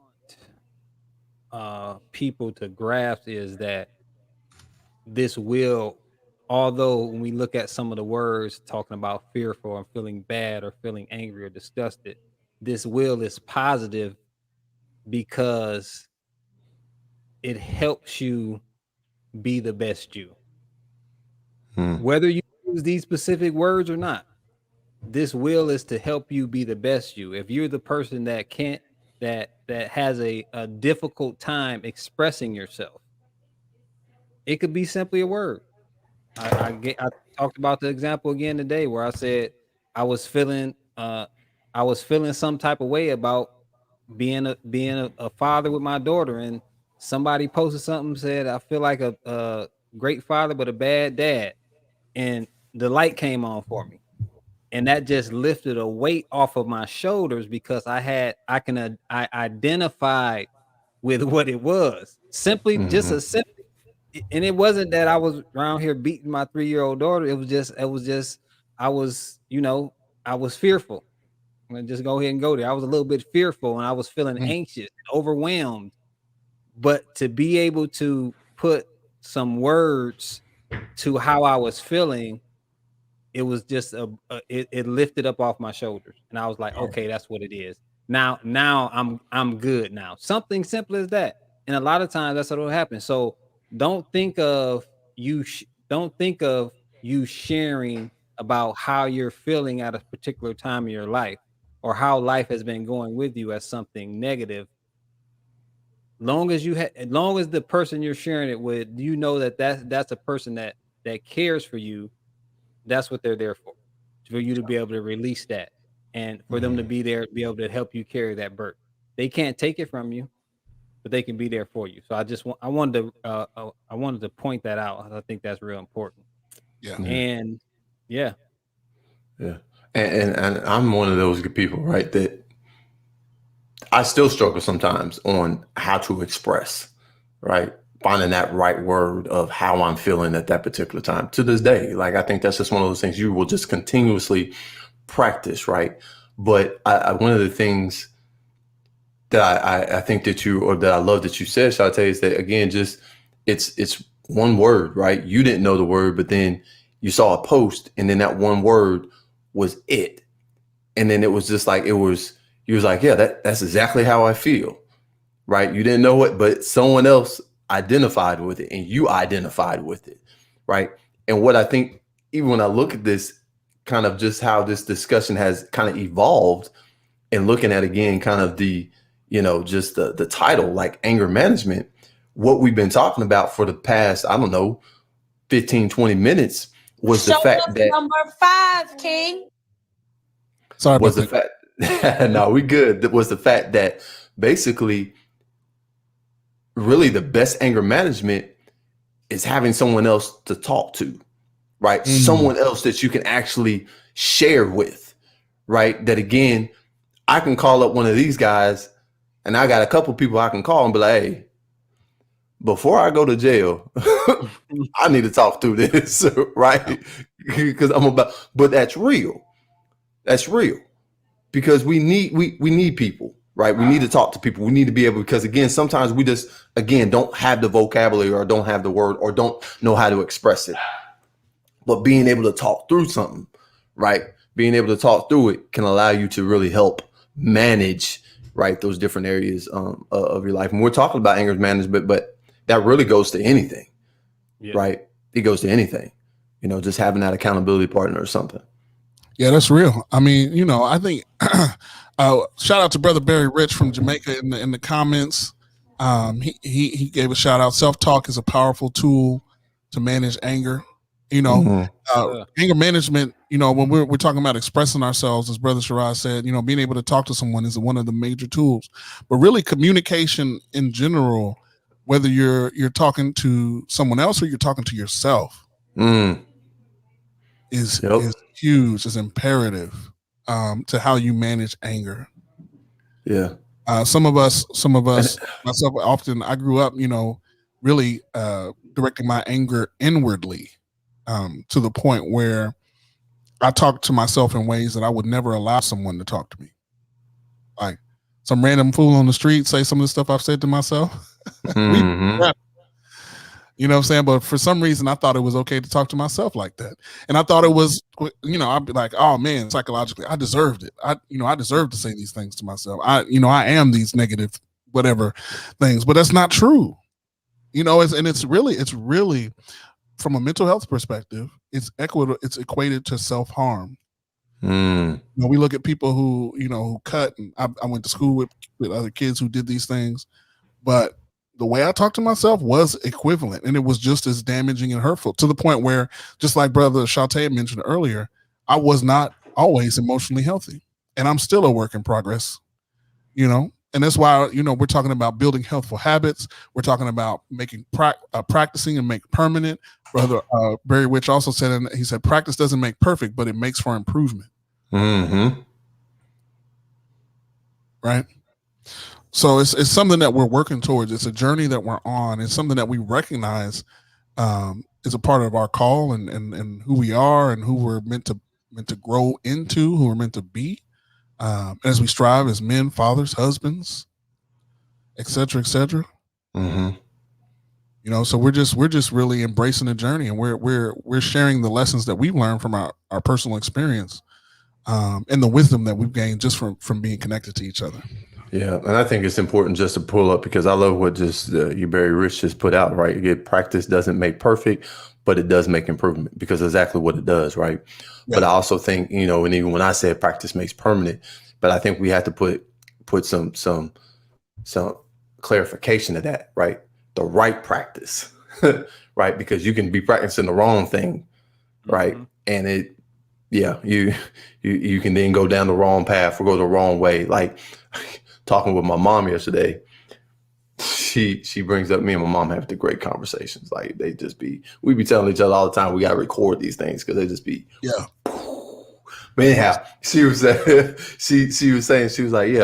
people to grasp is that this will, although when we look at some of the words talking about fearful and feeling bad or feeling angry or disgusted, this will is positive because it helps you be the best you. Whether you use these specific words or not, this will is to help you be the best you. If you're the person that can't, that has a difficult time expressing yourself, it could be simply a word. I talked about the example again today where I said I was feeling some type of way about being a father with my daughter, and somebody posted something, said I feel like a great father but a bad dad, and the light came on for me, and that just lifted a weight off of my shoulders because I identified with what it was. Simply just a simple, and it wasn't that I was around here beating my 3-year-old daughter. It was just I was, I was fearful. I'm gonna just go ahead and go there. I was a little bit fearful and I was feeling anxious, overwhelmed. But to be able to put some words to how I was feeling, it was just it lifted up off my shoulders, and I was like, okay, that's what it is. Now I'm good now. Something simple as that, and a lot of times that's what will happen. So don't think of you sharing about how you're feeling at a particular time of your life or how life has been going with you as something negative. Long as the person you're sharing it with, you know that's a person that cares for you. That's what they're there for you to be able to release that, and for them to be there to be able to help you carry that burden. They can't take it from you, but they can be there for you. So I wanted to point that out. I think that's real important. Yeah. And yeah. And I'm one of those people, right, that I still struggle sometimes on how to express, right? Finding that right word of how I'm feeling at that particular time to this day. Like, I think that's just one of those things you will just continuously practice, right? But one of the things that I think that that I love that you said, Shante, is that, again, just it's one word, right? You didn't know the word, but then you saw a post and then that one word was it. And then it was just like, you was like, yeah, that's exactly how I feel, right? You didn't know it, but someone else identified with it and you identified with it, right? And what I think, even when I look at this, kind of just how this discussion has kind of evolved, and looking at, again, kind of the, just the title, like anger management, what we've been talking about for the past, I don't know, 15, 20 minutes was the fact that number 5, King. Sorry, was the fact. No, we good. That was the fact that basically, really, the best anger management is having someone else to talk to, right? Someone else that you can actually share with, right? That, again, I can call up one of these guys, and I got a couple people I can call and be like, hey, before I go to jail, I need to talk through this, right? Because but that's real. That's real. Because we need people, right? We need to talk to people. We need to be able, because, again, sometimes we just, again, don't have the vocabulary or don't have the word or don't know how to express it. But being able to talk through something, right? Being able to talk through it can allow you to really help manage, right, those different areas of your life. And we're talking about anger management, but that really goes to anything, right? It goes to anything, just having that accountability partner or something. Yeah, that's real. I mean, I think shout out to Brother Barry Rich from Jamaica in the comments. He gave a shout out. Self-talk is a powerful tool to manage anger. Anger management, when we're talking about expressing ourselves, as Brother Shiraz said, being able to talk to someone is one of the major tools. But really, communication in general, whether you're talking to someone else or you're talking to yourself, is huge, is imperative to how you manage anger. Yeah. Some of us, myself, often, I grew up, really directing my anger inwardly, to the point where I talk to myself in ways that I would never allow someone to talk to me. Like some random fool on the street say some of the stuff I've said to myself. Mhm. You know what I'm saying? But for some reason, I thought it was okay to talk to myself like that. And I thought it was, I'd be like, oh man, psychologically, I deserved it. I deserve to say these things to myself. I am these negative, whatever things, but that's not true. It's really from a mental health perspective, it's equated to self-harm. We look at people who cut, and I went to school with other kids who did these things, but the way I talked to myself was equivalent, and it was just as damaging and hurtful, to the point where, just like Brother Shantae mentioned earlier, I was not always emotionally healthy, and I'm still a work in progress, and that's why, we're talking about building healthful habits. We're talking about making practicing and make permanent. Brother Barry Witch also said, and he said, practice doesn't make perfect, but it makes for improvement. Mm-hmm. Right? So it's something that we're working towards. It's a journey that we're on. It's something that we recognize is a part of our call and who we are and who we're meant to grow into, who we're meant to be, as we strive as men, fathers, husbands, etc., etc. Mm-hmm. So we're just really embracing the journey, and we're sharing the lessons that we've learned from our personal experience, and the wisdom that we've gained just from being connected to each other. Yeah, and I think it's important just to pull up, because I love what just you Barry Rich just put out, right? Again, practice doesn't make perfect, but it does make improvement, because exactly what it does, right? Yeah. But I also think, and even when I said practice makes permanent, but I think we have to put some clarification to that, right? The right practice, right? Because you can be practicing the wrong thing, right? Mm-hmm. And you can then go down the wrong path or go the wrong way. Like, talking with my mom yesterday, she brings up, me and my mom have the great conversations. Like, we be telling each other all the time, we got to record these things, because they just be, yeah. But anyhow, she was saying, she was like,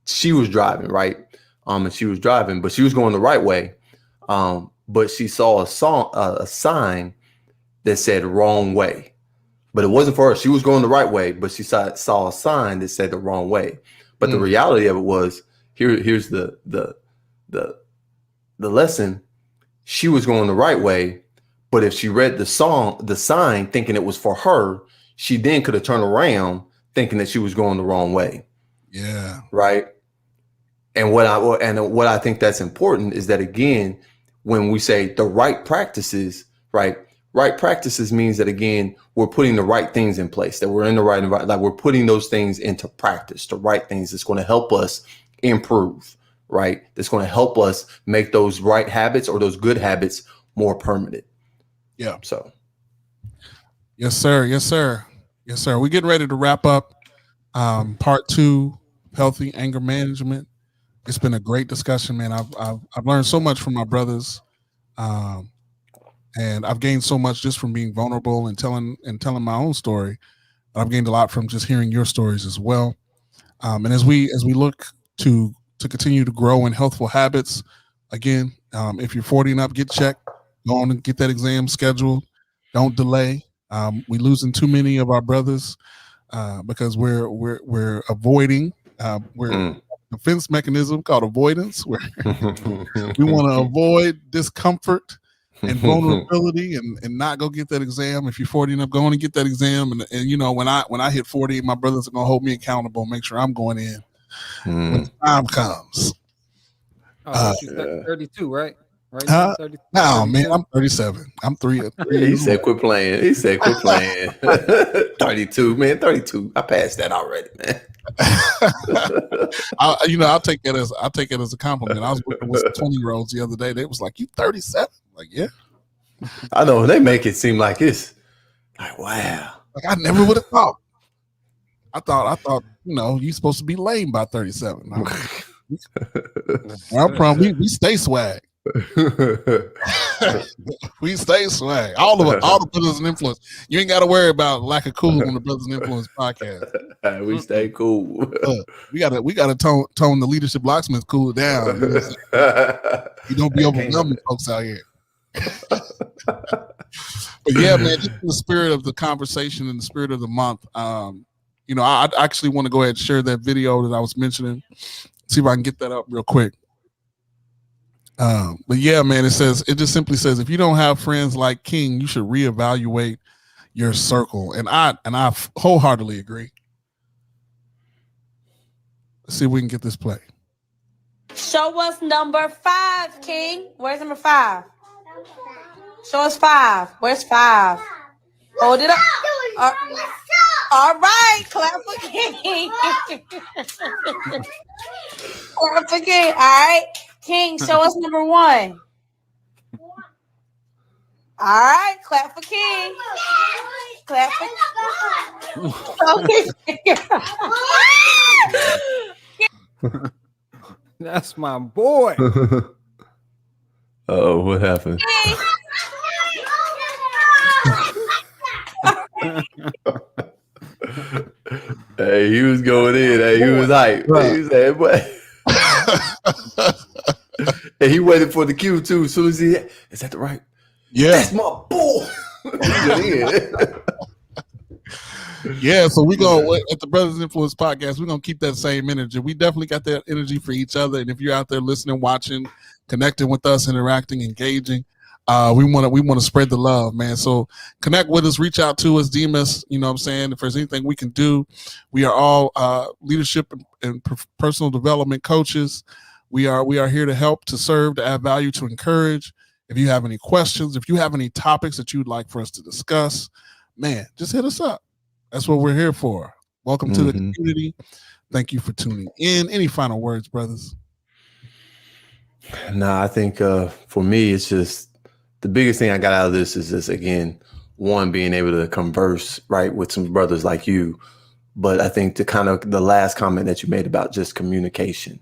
she was driving, right? And she was driving, but she was going the right way. But she saw a sign that said wrong way, but it wasn't for her. She was going the right way, but she saw a sign that said the wrong way. But the reality of it was, here's the lesson. She was going the right way, but if she read the sign thinking it was for her, she then could have turned around thinking that she was going the wrong way. Yeah. Right. And what I think that's important is that, again, when we say the right practices, right? Right practices means that, again, we're putting the right things in place, that we're in the right environment, like we're putting those things into practice, the right things that's going to help us improve, right? That's going to help us make those right habits or those good habits more permanent. Yeah. So. Yes, sir. Yes, sir. Yes, sir. We're getting ready to wrap up part 2, healthy anger management. It's been a great discussion, man. I've learned so much from my brothers. And I've gained so much just from being vulnerable and telling my own story. I've gained a lot from just hearing your stories as well. And as we look to continue to grow in healthful habits, again, if you're 40 and up, get checked. Go on and get that exam scheduled. Don't delay. We're losing too many of our brothers because we're avoiding. We're defense mechanism called avoidance, where we want to avoid discomfort and vulnerability and not go get that exam. If you're 40 and up, go on and get that exam. And when I hit 40, my brothers are gonna hold me accountable, make sure I'm going in when the time comes. 32, right? Right? 32, no, man, I'm 37. I'm 3. He said, "Quit playing." He said, "Quit playing." 32, man. 32. I passed that already, man. I'll take it as a compliment. I was working with some 20-year-olds the other day. They was like, "You 37?" Like, yeah. I know, they make it seem like it's like, wow. Like, I never would have thought. I thought, you're supposed to be lame by 37. I'm from we stay swag. We stay swag. All the brothers and influence. You ain't got to worry about lack of cool on the Brothers and Influence podcast. We stay cool. We gotta tone the Leadership Locksmith cool down. You don't be overwhelming folks out here. But yeah, man, just in the spirit of the conversation and the spirit of the month, I actually want to go ahead and share that video that I was mentioning. See if I can get that up real quick. But yeah, man, it just simply says, if you don't have friends like King, you should reevaluate your circle. And I wholeheartedly agree. Let's see if we can get this play. Show us number 5, King. Where's number 5? Show us 5. Where's 5? Hold it up. All right, clap for King. Clap for King. All right, King, show us number 1. All right, clap for King. Clap for That's my boy. Oh, what happened? Hey, he was going in. Hey, he was hype. Right. He was like, what? And he waited for the cue too. As soon as he, is that the right? Yeah, that's my boy. Yeah, so we go at the Brothers Influence Podcast. We're gonna keep that same energy. We definitely got that energy for each other. And if you're out there listening, watching, connecting with us, interacting, engaging, we want to spread the love, man. So connect with us, reach out to us, DM us. You know what I'm saying? If there's anything we can do, we are all leadership and personal development coaches. We are here to help, to serve, to add value, to encourage. If you have any questions, if you have any topics that you'd like for us to discuss, man, just hit us up. That's what we're here for. Welcome to the community. Thank you for tuning in. Any final words, brothers? Nah, I think for me, it's just the biggest thing I got out of this is just, again, one, being able to converse, right, with some brothers like you. But I think the last comment that you made about just communication,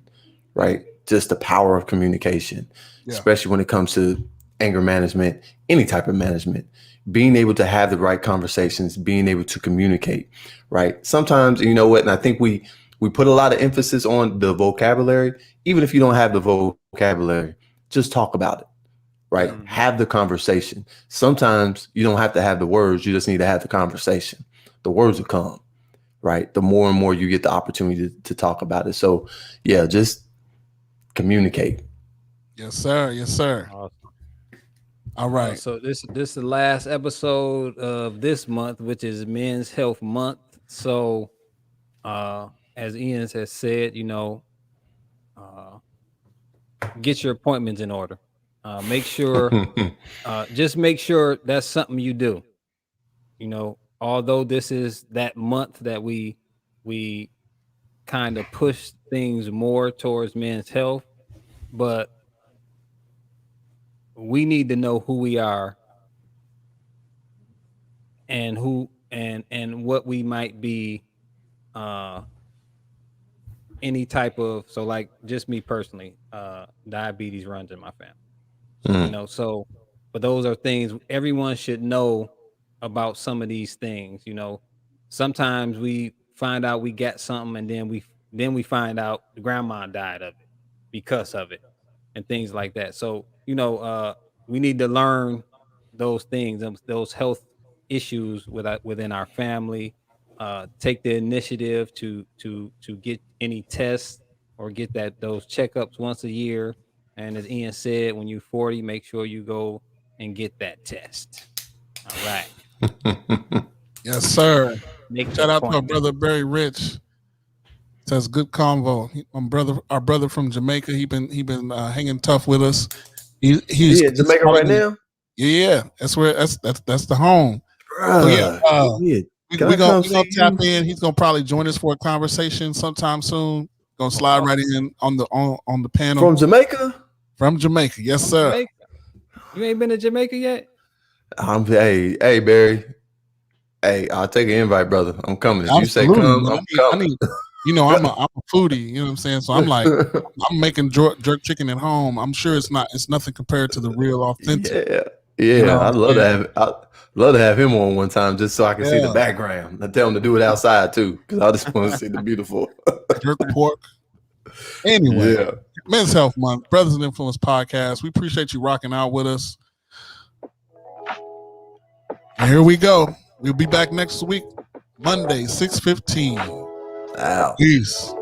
right? Just the power of communication, especially when it comes to anger management, any type of management. Being able to have the right conversations, being able to communicate, right? Sometimes, you know what, and I think we put a lot of emphasis on the vocabulary. Even if you don't have the vocabulary, just talk about it, right? Mm-hmm. Have the conversation. Sometimes you don't have to have the words. You just need to have the conversation. The words will come, right? The more and more you get the opportunity to talk about it. So, yeah, just communicate. Yes, sir. Yes, sir. Awesome. All right. So this is the last episode of this month, which is Men's Health Month. So as Ian has said, get your appointments in order. Make sure just make sure that's something you do. Although this is that month that we kind of push things more towards men's health, but we need to know who we are and what we might be, any type of, so like just me personally, diabetes runs in my family. So but those are things everyone should know about. Some of these things, sometimes we find out we got something and then we find out the grandma died of it because of it and things like that. So we need to learn those things, those health issues within our family. Take the initiative to get any tests or get those checkups once a year. And as Ian said, when you're 40, make sure you go and get that test. All right. Yes, sir. Shout out to our brother Barry Rich. Says good convo. Our brother from Jamaica. He been hanging tough with us. He's in Jamaica right now. Yeah, that's where that's the home. So we're gonna tap in. He's gonna probably join us for a conversation sometime soon. Gonna slide right in on the panel. From Jamaica? From Jamaica, yes, sir. Jamaica. You ain't been to Jamaica yet? Hey, Barry. Hey, I'll take an invite, brother. I'm coming. If Absolutely. You say come, I'm coming. I'm a foodie, you know what I'm saying? So I'm like, I'm making jerk chicken at home. I'm sure it's nothing compared to the real authentic. Yeah. I'd love to have him on one time just so I can see the background. I tell him to do it outside too, because I just want to see the beautiful jerk pork. Anyway, Men's Health Month, Brothers in Influence Podcast. We appreciate you rocking out with us. And here we go. We'll be back next week, Monday, 6:15. Wow. Peace.